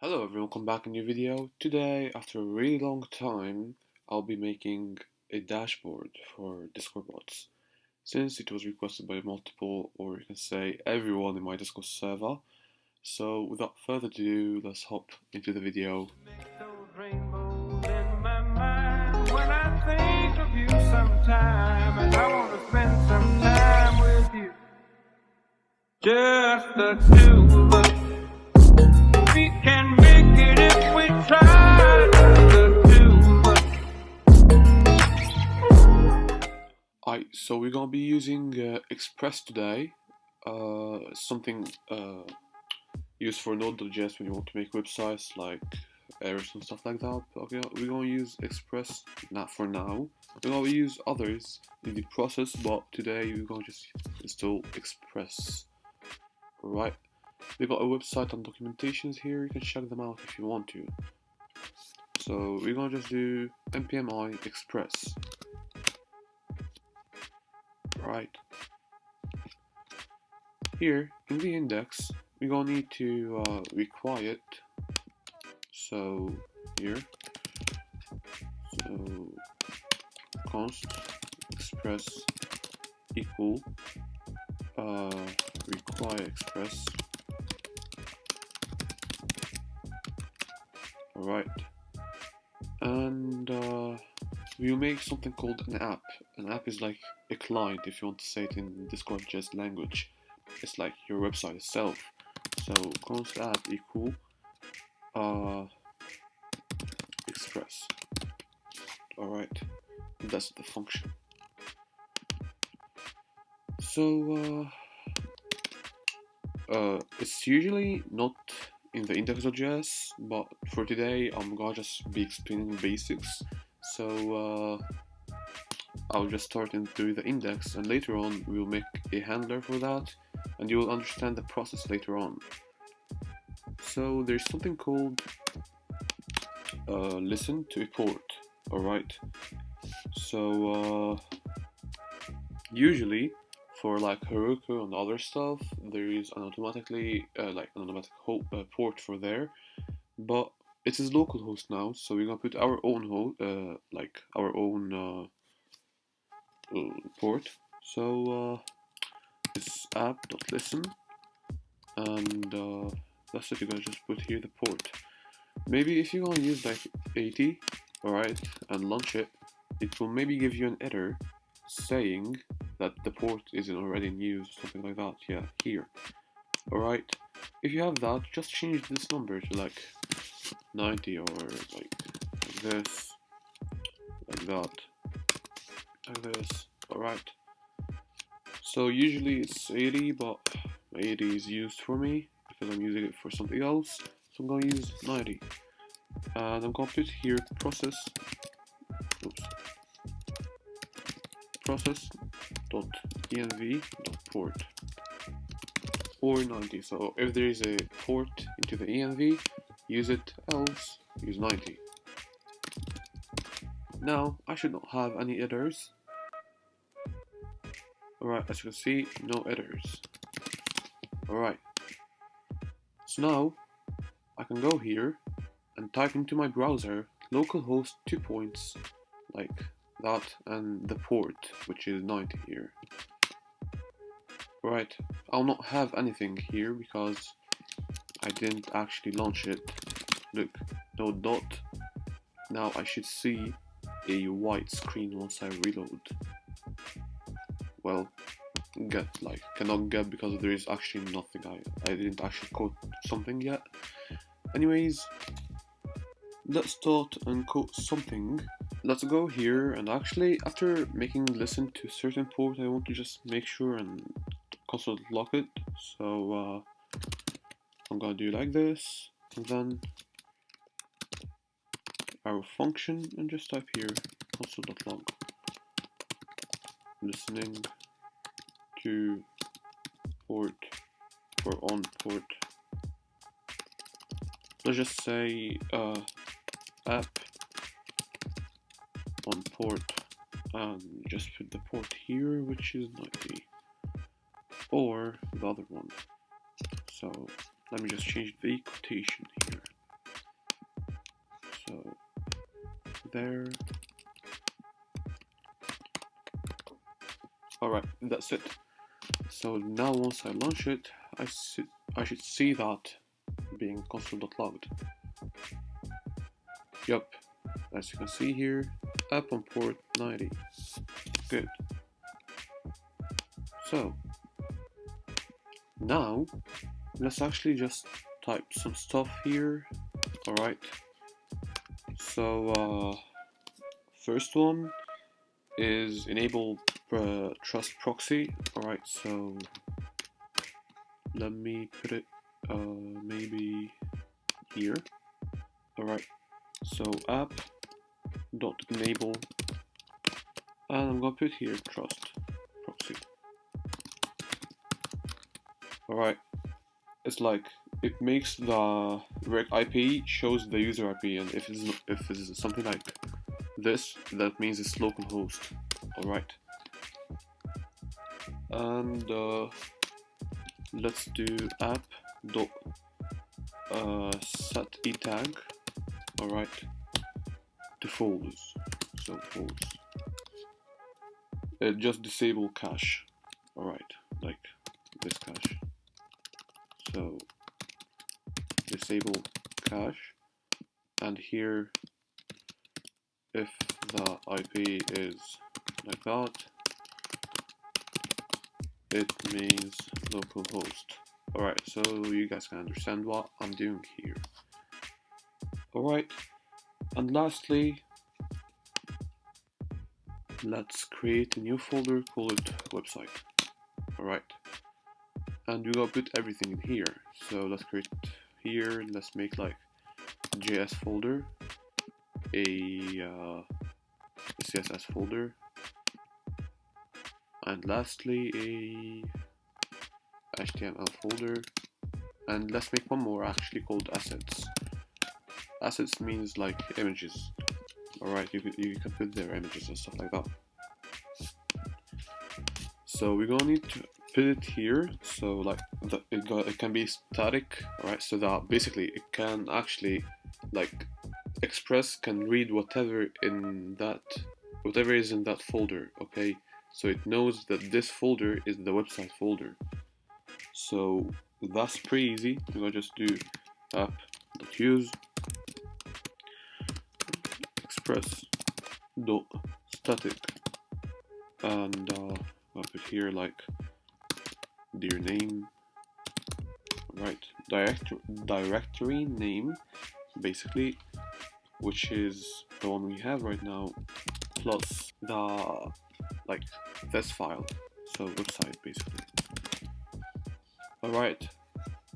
Hello everyone, welcome back in a new video. Today, after a really long time, I'll be making a dashboard for Discord bots. Since it was requested by multiple, or you can say everyone in my Discord server. So without further ado, let's hop into the video. Just the two of us. We can make it if we try. The two of us. Alright, so we're gonna be using Express today. Something used for node.js when you want to make websites like errors and stuff like that. Okay, we're gonna use Express not for now. We're gonna use others in the process, but today we're gonna just install Express. Right, we got a website and documentations here. You can check them out if you want to. So we're gonna just do npm express. Right. Here in the index, we're gonna need to require it. So here, so const express equal require express. Alright, and we'll make something called an app. An app is like a client, if you want to say it in Discord.js language. It's like your website itself. So const app equal express. Alright, that's the function. So it's usually not in the index.js, but for today I'm gonna just be explaining basics. So I'll just start into the index, and later on we'll make a handler for that, and you will understand the process later on. So there's something called listen to a port. Alright, so usually for like Heroku and other stuff, there is an automatic port for there, but it is localhost now, so we're gonna put our own port. So it's app.listen, and that's it. You're gonna just put here the port. Maybe if you're gonna use like 80, alright, and launch it, it will maybe give you an error saying that the port isn't already in use, something like that. Yeah, here. Alright, if you have that, just change this number to like 90 or like this, like that, like this. Alright, so usually it's 80, but 80 is used for me because I'm using it for something else, so I'm gonna use 90. And I'm gonna put here process.env.port or 90. So if there is a port into the env, use it, else use 90. Now I should not have any errors. Alright, as you can see, no errors. Alright, so now I can go here and type into my browser localhost 2 points like that, and the port, which is 90 here. Right, I'll not have anything here because I didn't actually launch it. Look, no dot. Now I should see a white screen once I reload. Well, cannot get because there is actually nothing. I didn't actually code something yet. Anyways, let's start and code something. Let's go here, and actually after making listen to a certain port, I want to just make sure and console lock it. So I'm gonna do like this, and then our function, and just type here console.log listening to port for on port. Let's just say app on port, and just put the port here, which is 90, or the other one. So let me just change the quotation here. there. Alright, that's it. So now once I launch it, I should see that being console.logged. Yup, as you can see here, app on port 90. Good. So now let's actually just type some stuff here. Alright, so first one is enable trust proxy. Alright, so let me put it maybe here. Alright, so app dot enable, and I'm gonna put here trust proxy. Alright, it's like it makes the rec IP shows the user IP, and if it's something like this, that means it's localhost. Alright, and let's do app dot set etag. Alright, to false, so false. Just disable cache. Alright, like this cache. So disable cache, and here if the IP is like that, it means localhost. Alright, so you guys can understand what I'm doing here. Alright, and lastly, let's create a new folder, call it website. Alright, and we're gonna put everything in here. So let's create here, let's make like a JS folder, a CSS folder, and lastly a HTML folder, and let's make one more actually called assets. Assets means like images. Alright, you can put their images and stuff like that. So we're gonna need to put it here, so like it can be static. Alright, so that basically it can actually, like, Express can read whatever is in that folder. Okay, so it knows that this folder is the website folder. So that's pretty easy. We're gonna just do app.use express.static, and I'll put here like dir name, right, directory name basically, which is the one we have right now, plus the like this file, so website basically. Alright,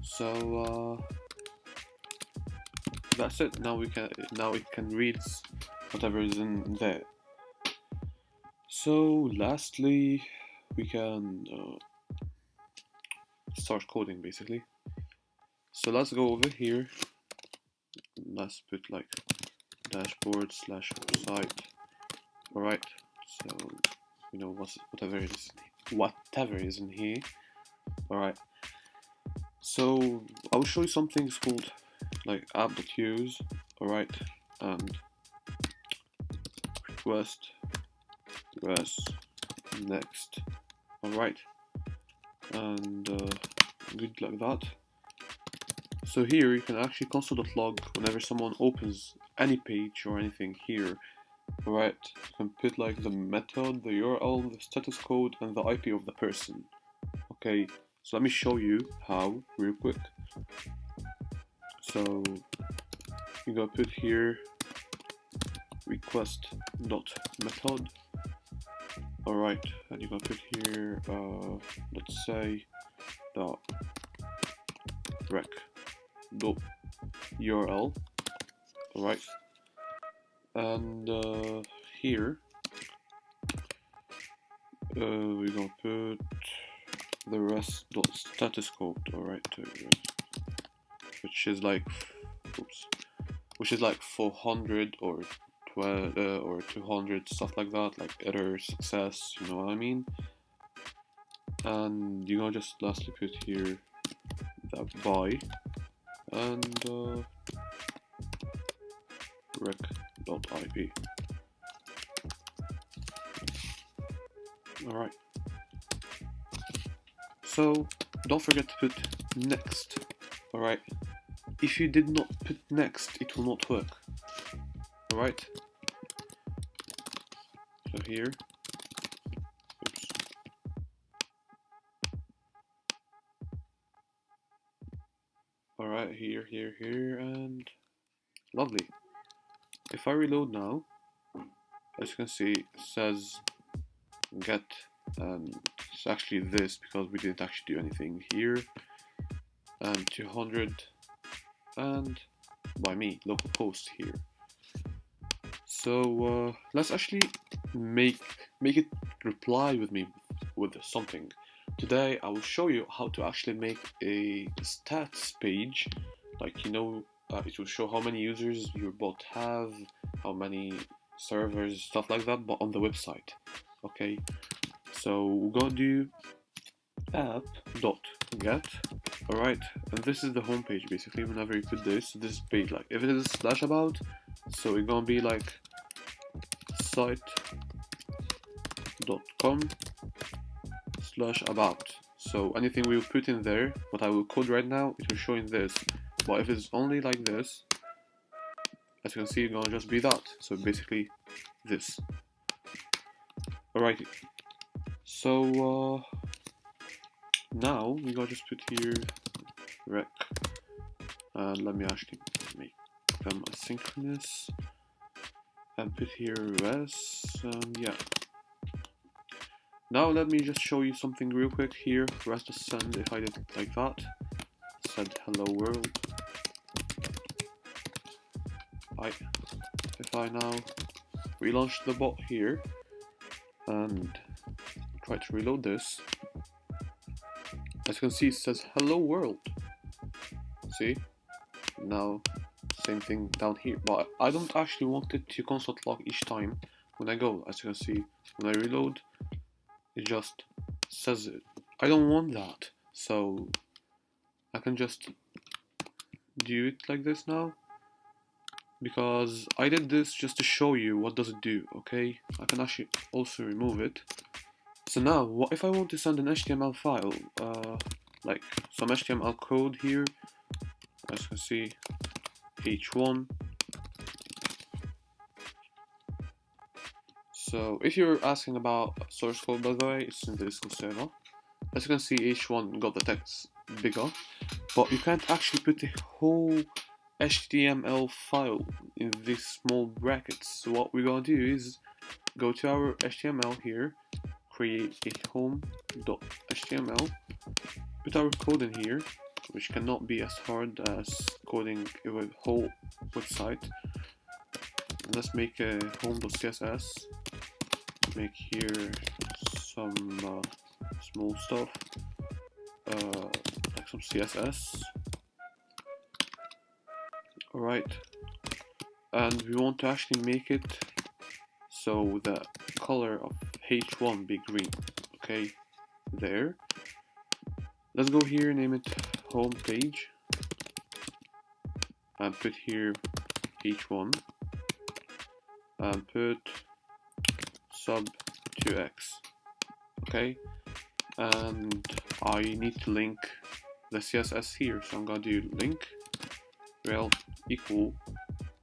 so that's it. Now it can read whatever is in there. So lastly, we can start coding basically. So let's go over here. Let's put like dashboard / website. Alright, so you know whatever is in here. Alright, so I will show you something called like app.use. Alright, and request next. Alright, and good like that. So here you can actually console.log whenever someone opens any page or anything here. Alright, you can put like the method, the URL, the status code, and the IP of the person. Okay, so let me show you how real quick. So you're gonna put here request.method. Alright, and you're gonna put here let's say the rec.url. Alright, and here we're gonna put the rest.status code. Alright, which is like 400 or 200, stuff like that, like error, success, you know what I mean. And you're gonna just lastly put here the by and rec home.ip. Alright. So don't forget to put next. Alright. If you did not put next, it will not work. Alright. So here. Oops. Alright, here, and lovely. If I reload now, as you can see, it says get, and it's actually this because we didn't actually do anything here, and 200, and by me, localhost here. So let's actually make it reply with me with something. Today I will show you how to actually make a stats page, like it will show how many users your bot have, how many servers, stuff like that, but on the website. Okay, so we're gonna do app.get. Alright, and this is the home page basically. Whenever you put this page, like if it is /about, so it's gonna be like site.com/about. So anything we will put in there, what I will code right now, it will show in this. But if it's only like this, as you can see, it's gonna just be that. So basically this. Alrighty. So now we gotta just put here rec, and let me actually make them asynchronous, and put here res, and yeah. Now let me just show you something real quick here. Res to send, if I did it like that, said hello world. If I now relaunch the bot here and try to reload this, as you can see, it says hello world. See? Now same thing down here, but I don't actually want it to console log each time when I go. As you can see, when I reload, it just says it. I don't want that, so I can just do it like this now, because I did this just to show you what does it do. Okay, I can actually also remove it. So now, what if I want to send an HTML file, like some HTML code here, as you can see, h1. So if you're asking about source code, by the way, it's in the Discord server. As you can see, h1 got the text bigger, but you can't actually put the whole HTML file in these small brackets. So what we're gonna do is go to our HTML here, create a home.html, put our code in here, which cannot be as hard as coding a whole website. And let's make a home.css, make here some small stuff, like some CSS. Alright, and we want to actually make it so the color of h1 be green. Okay, there. Let's go here, name it home page, and put here h1, and put sub 2x. Okay, and I need to link the CSS here, so I'm gonna do link rel equal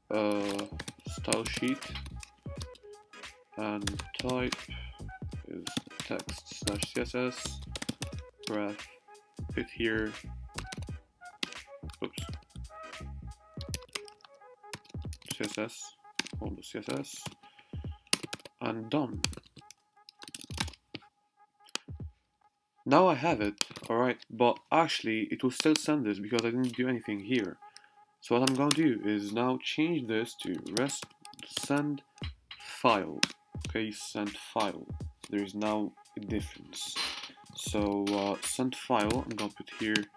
style sheet, and type is text/css, ref, put here, oops, CSS, home.css, and done. Now I have it, alright, but actually it will still send this because I didn't do anything here. So what I'm gonna do is now change this to rest send file. Okay, send file. There is now a difference. So send file, I'm gonna put here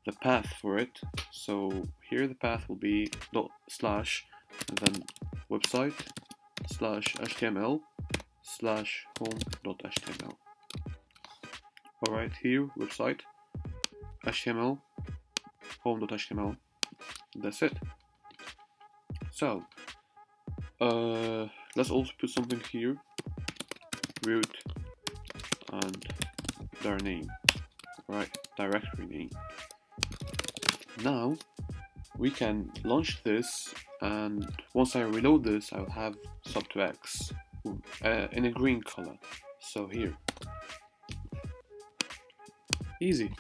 the path for it. So here the path will be /, and then website /html /home.html. Alright, here website html home.html. That's it. So Let's also put something here, root and their name, right, directory name. Now we can launch this, and once I reload this, I'll have sub2x in a green color. So here, easy.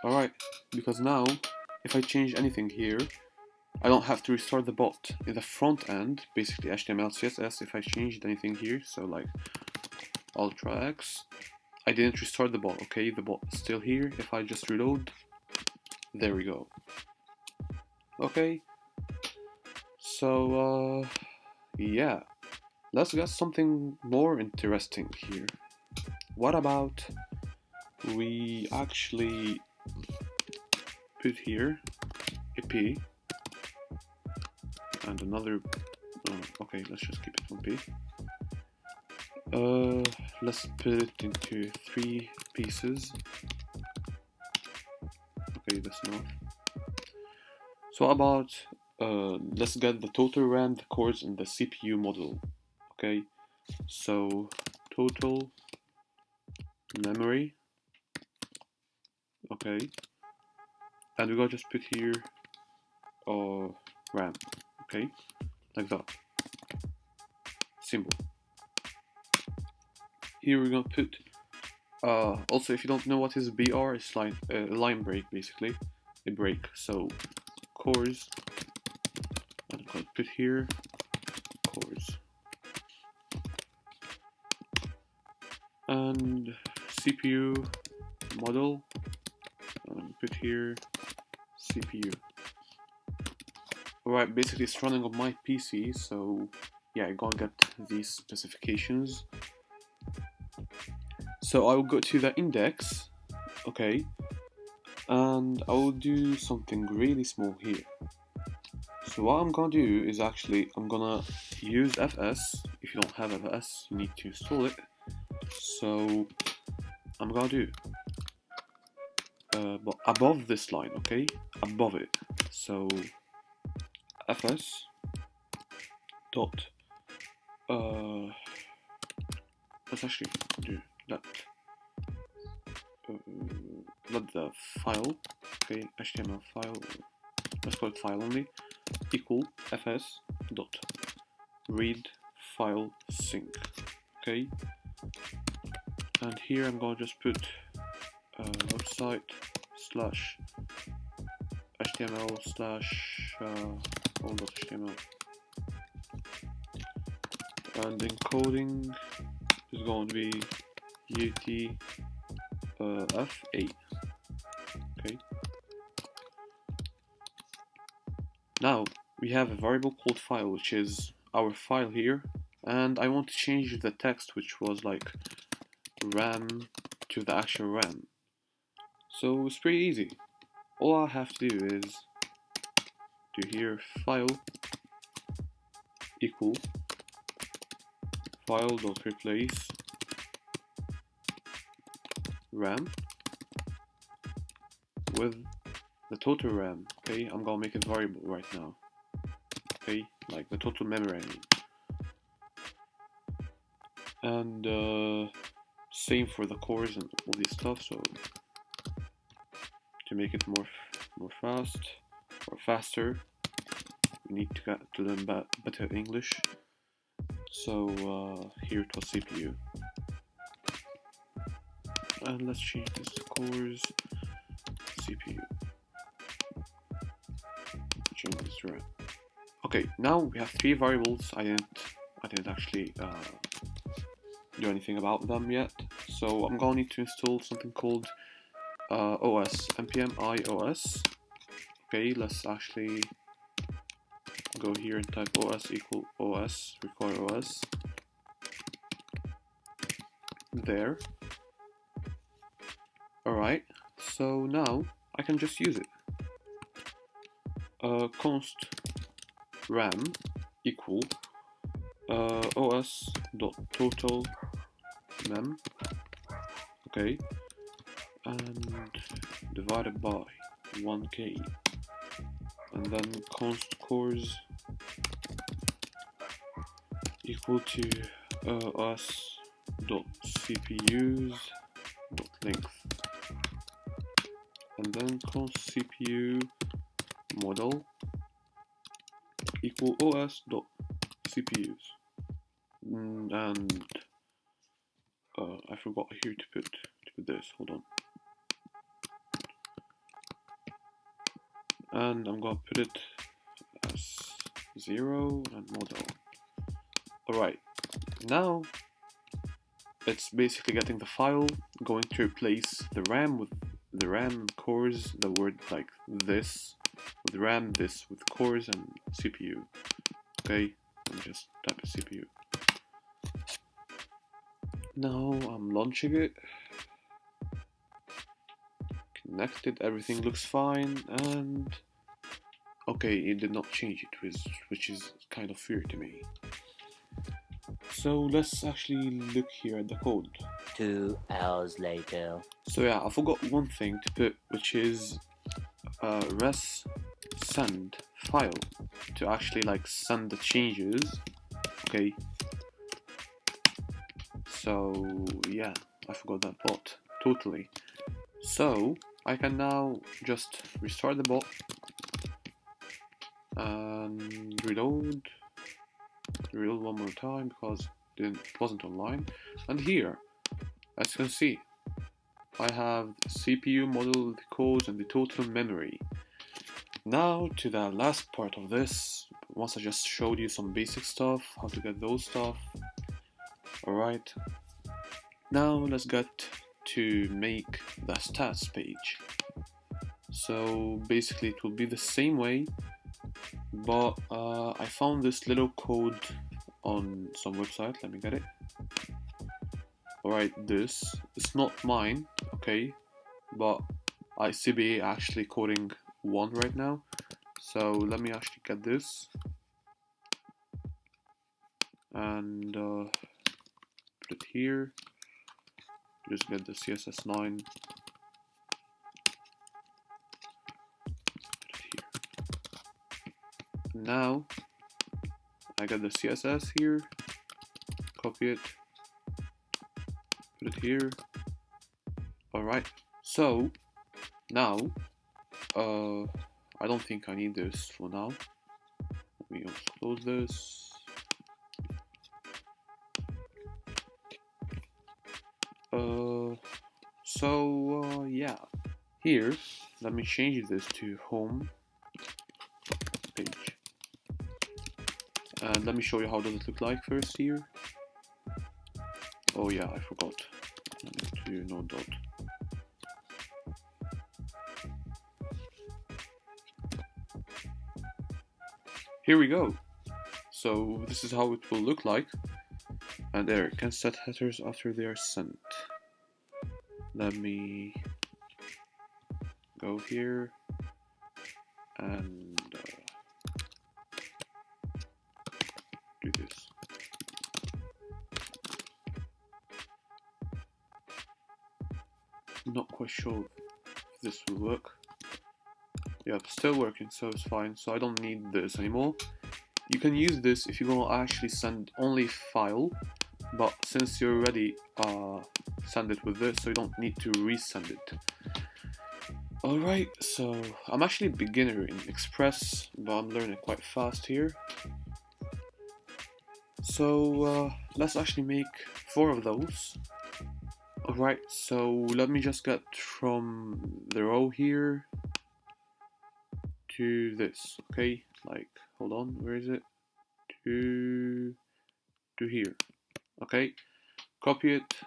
Alright, because now if I change anything here, I don't have to restart the bot. In the front end, basically HTML, CSS, if I changed anything here, so like UltraX, I didn't restart the bot, okay? The bot is still here. If I just reload, there we go. Okay, so yeah, let's get something more interesting here. What about we actually put here a p and another, okay, let's just keep it on p. Let's put it into 3 pieces. Okay, that's enough. So what about let's get the total RAM, the cores, and the CPU model. Okay, so total memory. Okay, and we're gonna just put here RAM. Okay, like that. Simple. Here we're gonna put also, if you don't know what is BR, it's like a line break, basically a break. So cores, and I'm gonna put here cores, and CPU model, and put here CPU. Alright, basically it's running on my PC, so yeah, I gotta get these specifications. So I will go to the index, okay, and I will do something really small here. So what I'm gonna do is actually, I'm gonna use FS. If you don't have FS, you need to install it. So I'm gonna do but above this line, okay, above it. So FS dot let's actually do that. Let the file, okay, HTML file, let's call it file only, equal fs dot read file sync. Okay, and here I'm gonna just put website slash HTML slash all.html, and encoding is going to be UTF-8. Okay. Now we have a variable called file, which is our file here, and I want to change the text, which was like RAM, to the actual RAM. So it's pretty easy. All I have to do is do here file equal file.replace RAM with the total RAM. Okay, I'm gonna make a variable right now. Okay, like the total memory, I mean. And same for the cores and all this stuff. So to make it more faster, we need to learn better English. So here it was CPU, and let's change this to cores CPU. Change this to RAM. Okay, now we have 3 variables. I didn't actually do anything about them yet, so I'm gonna need to install something called OS, npm iOS. Okay, let's actually go here and type OS equal OS, require OS. There. Alright, so now I can just use it. Const RAM equal os.total mem, okay, and divided by 1k, and then const cores equal to os.cpus.length, and then const CPU model equal os.cpus. And I forgot here to put this. Hold on. And I'm gonna put it as 0 and model. Alright, now it's basically getting the file, going to replace the RAM with the RAM cores, the word like this with RAM, this with cores, and CPU. Okay, I'm just typing CPU. Now I'm launching it. Connected, everything looks fine, and okay, it did not change it, which is kind of weird to me. So let's actually look here at the code. 2 hours later. So yeah, I forgot one thing to put, which is res send file to actually like send the changes. Okay. So yeah, I forgot that bot totally. So I can now just restart the bot and reload one more time because it wasn't online. And here, as you can see, I have the CPU model, the codes, and the total memory. Now to the last part of this. Once I just showed you some basic stuff, how to get those stuff. Alright, now let's get to make the stats page. So basically it will be the same way, but I found this little code on some website. Let me get it. Alright, this it's not mine, okay, but I CBA actually coding one right now. So let me actually get this and put it here. Just get the CSS9. Put it here. Now I got the CSS here. Copy it. Put it here. Alright. So now I don't think I need this for now. Let me also close this. Yeah, here let me change this to home page, and let me show you how does it look like first here. Oh yeah, I forgot. Let me do node. Here we go. So this is how it will look like, and there it can set headers after they are sent. Let me go here and do this. I'm not quite sure if this will work. Yeah, it's still working, so it's fine. So I don't need this anymore. You can use this if you're gonna actually send only file, but since you already send it with this, so you don't need to resend it. Alright, so I'm actually a beginner in Express, but I'm learning quite fast here. So let's actually make 4 of those. Alright, so let me just get from the row here to this, okay? Like, hold on, where is it? To here, okay? Copy it,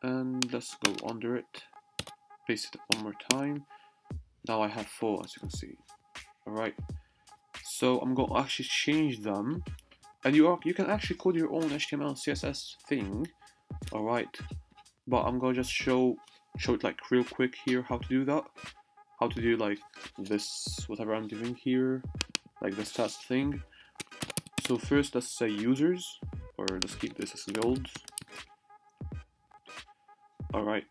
and let's go under it. Paste it one more time. Now I have 4, as you can see. Alright, so I'm going to actually change them, and you can actually code your own HTML CSS thing. Alright, but I'm going to just show it like real quick here how to do that. How to do like this, whatever I'm doing here, like the stats thing. So first let's say users, or let's keep this as gold. Alright,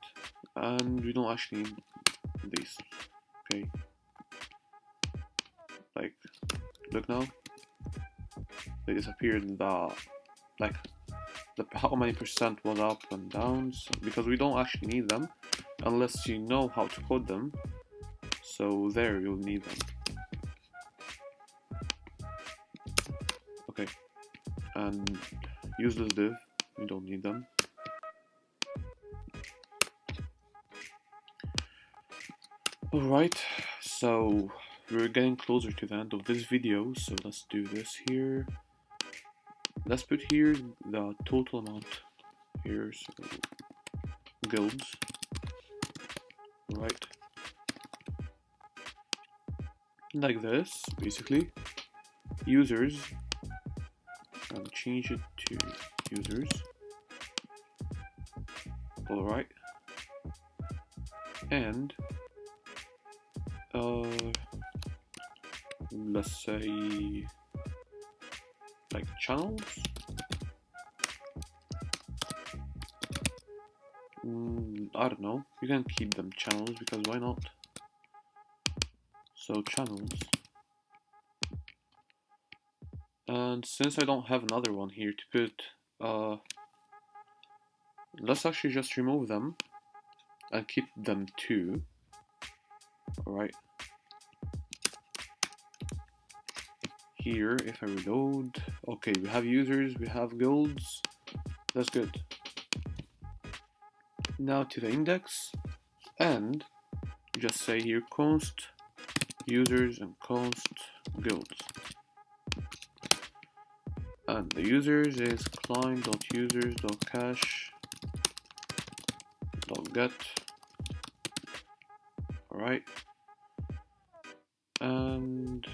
and we don't actually need these, okay? Like, look now, they disappeared in the, like, how many percent was up and down, so, because we don't actually need them unless you know how to code them. So there, you'll need them. Okay, and useless div, we don't need them. Alright, so we're getting closer to the end of this video, so let's do this here. Let's put here the total amount here, so guilds. Right, like this, basically. Users, and change it to users. Alright, and let's say like channels. I don't know, you can keep them channels because why not? So channels, and since I don't have another one here to put, let's actually just remove them and keep them too. Alright, here if I reload, okay, we have users, we have guilds, that's good. Now to the index, and just say here const users and const guilds, and the users is client.users.cache.get. Alright, and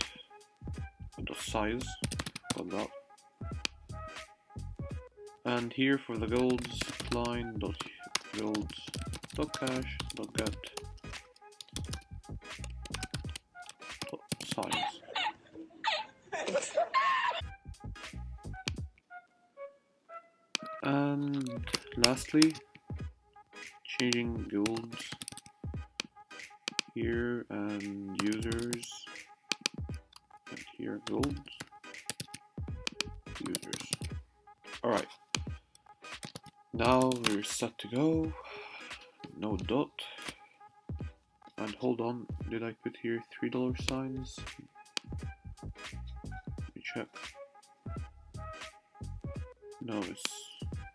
the size of that, and here for the guilds, client.guilds.cache.get size. And lastly, changing guilds here and users, and here guilds, users. Alright, now we're set to go. Node dot, and hold on, did I put here $3 signs? Let me check. No, it's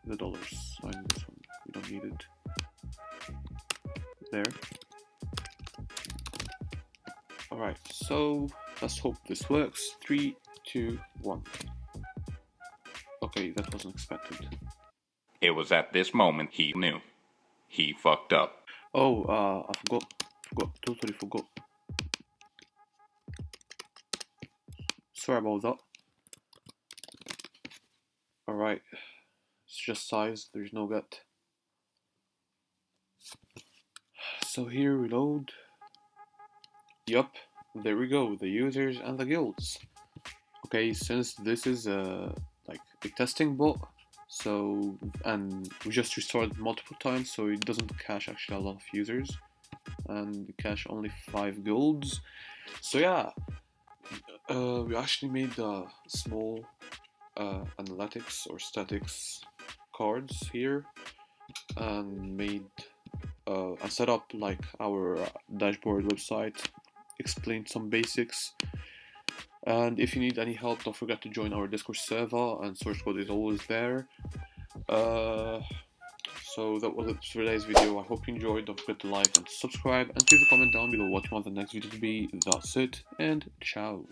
the dollar sign, this one, we don't need it. There. Alright, so let's hope this works. 3, 2, 1. Okay, that wasn't expected. It was at this moment he knew. He fucked up. Oh, I totally forgot. Sorry about that. Alright, it's just size, there's no get. So here, reload. Yup, there we go, the users and the guilds. Okay, since this is like a testing bot, so, and we just restored multiple times, so it doesn't cache actually a lot of users, and we cache only 5 guilds. So yeah, we actually made small analytics or statics cards here, and made and set up like our dashboard website, explained some basics. And if you need any help, don't forget to join our Discord server, and source code is always there. So that was it for today's video. I hope you enjoyed. Don't forget to like and subscribe, and leave a comment down below what you want the next video to be. That's it, and ciao.